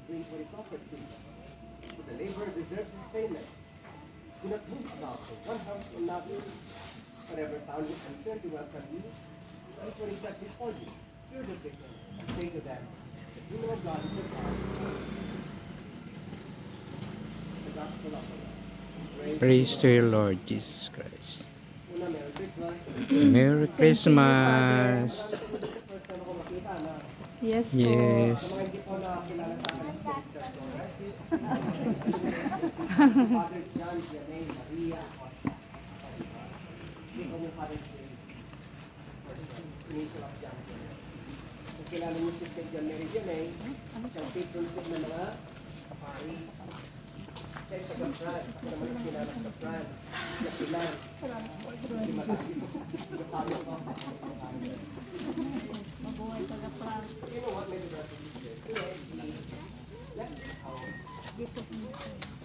brings what is offered to you. For the laborer deserves his payment. Do not move about from one house to another. Whatever town you enter to welcome you, eat what is set before you. Cure the sick and say to them, the kingdom of God is at hand. The Gospel of the Lord. Praise to you, Lord Jesus Christ. Una, Merry Christmas. Merry Christmas. First time ako makita na Yes po. Yes. sa mga hindi po nakakilala sa akin sa Richard Torres. Si Father John Vianney Maria Acosta. Hindi ko yung Father John. Initial of John Vianney. Kung kilala niyo si St. John Mary Vianney, siyang patron saint ng mga kapari. Siya ay taga France. Ako naman ang kilala sa France. Kasilan. Kasi marami po. Marami po. Mabuhay taga France. You know what, my brothers and sisters? Today, bless this home.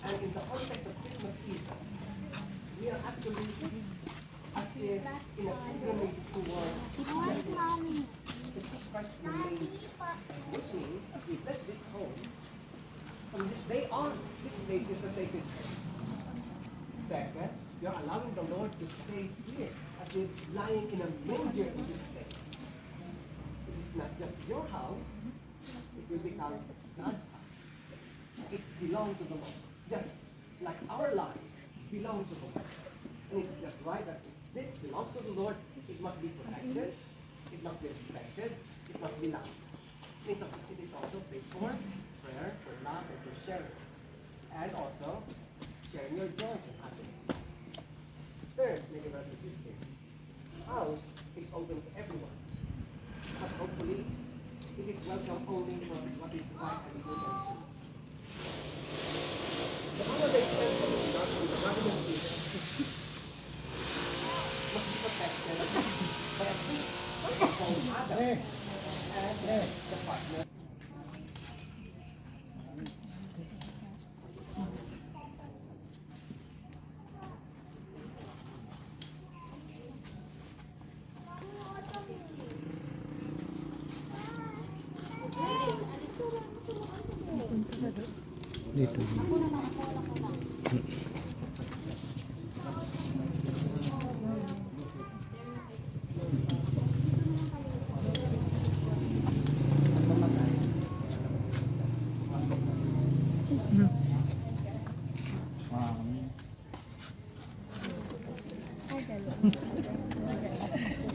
And in the context of Christmas season, we are actually as if in a pilgrimage towards the seek Christ remains. Which means, as we bless this home, from this day on, this place is a sacred place. Second, we are allowing the Lord to stay here, as if lying in a manger in this place. It is not just your house, it will become God's house. It belongs to the Lord, just like our lives belong to the Lord. And it's just right that if this belongs to the Lord, it must be protected, it must be respected, it must be loved. It is also a place for prayer, for love, and for sharing. And also, sharing your joy and happiness. Third, many brothers and sisters, house is open to everyone. But hopefully, it is welcome only for what is right and good and true. The holiday spent on the start with the government is must be protected by a priest, from Adam, and the partner. Dito.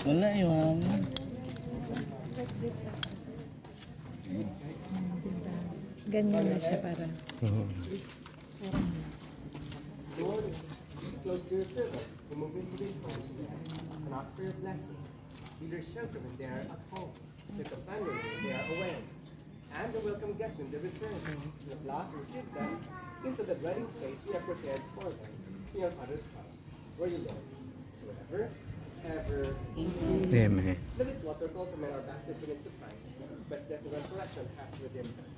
Wala yun. Ganyan na siya para. Lord, close to your servants, who move into this home, and ask for your blessing. Be their shelter when they are at home, their companion when they are away, and the welcome guest when they return. And at last receive them into the dwelling place we have prepared for them, in your Father's house, where you live, forever, ever. Amen. Let this water call from our baptism into Christ, best death and resurrection has redeemed us.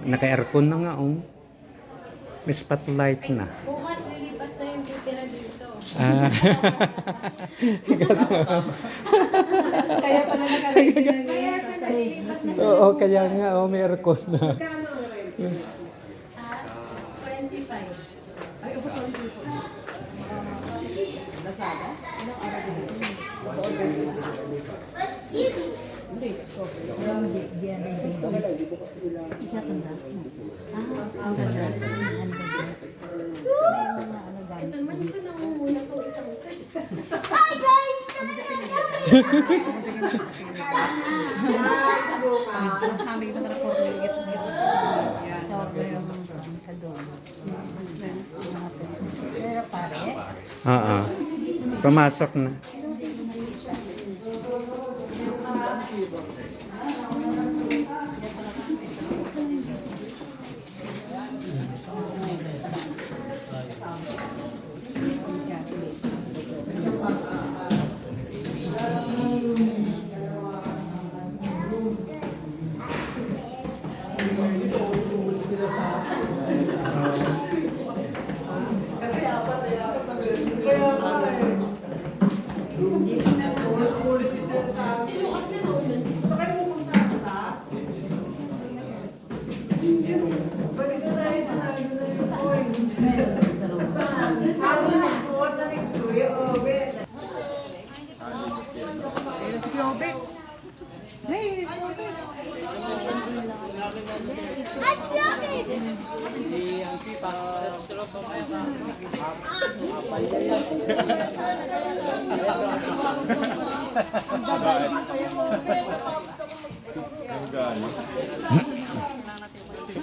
Naka-aircon na nga, oh. May spotlight na. Bukas lilipat na yung titira dito. Ah. Kaya pala nakalagay na ngayon sa sahig. Oo, kaya nga, oh, may aircon na. 25. Ay, ako sorry po. Lazada? Anong araw dito? Hindi. Ito naman ito nangunguna ko isang Oo. Pumasok na.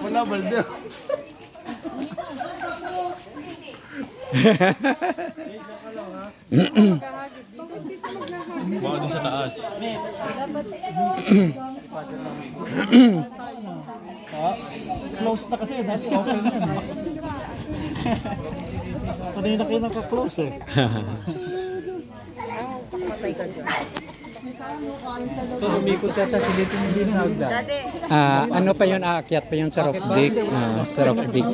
Wala, balde. Baka doon sa taas. Close na kasi, dati open yan. Kanina kayo naka-close eh. Umikot yata si dito hindi na hagdan. Ano pa yun? Aakyat pa yun sa roof deck. Sa roof deck.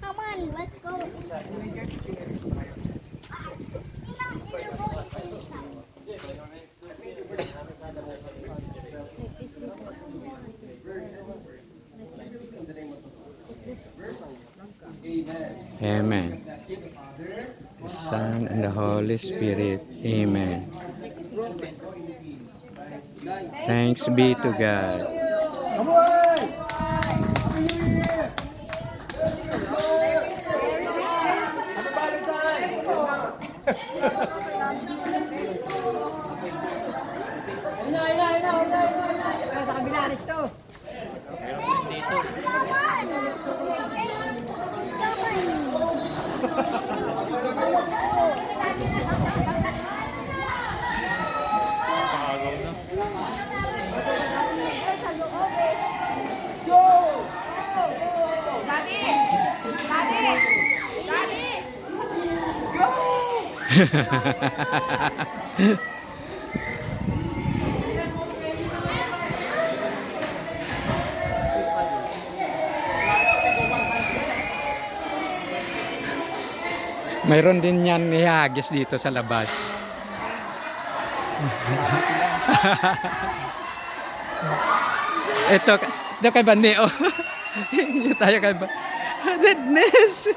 Come on, let's go. Amen. The Son and the Holy Spirit. Amen. Thanks be to God. Mayroon din yan ihagis dito sa labas. Ito kay Bani, oh. Ito tayo kay Bani. Goodness!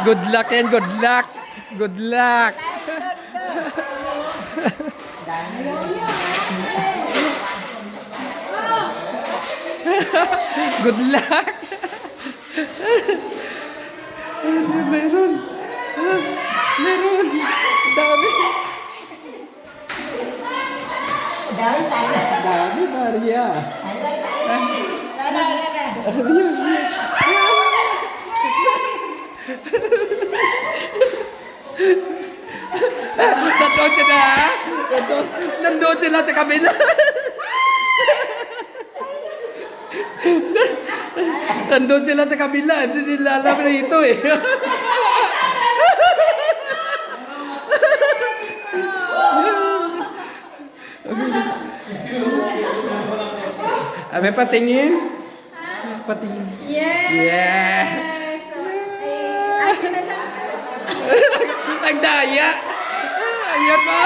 Good luck and good luck. Good luck. Good luck. Meron. Meron. Dami. Dami, Maria. Nandun sila, ha? Nandun sila sa kabila. Nandun sila sa kabila. Hindi nila alam na ito eh. Abe patingin? Patingin. Yes! Yeah! Nagdaya! Ayan mo!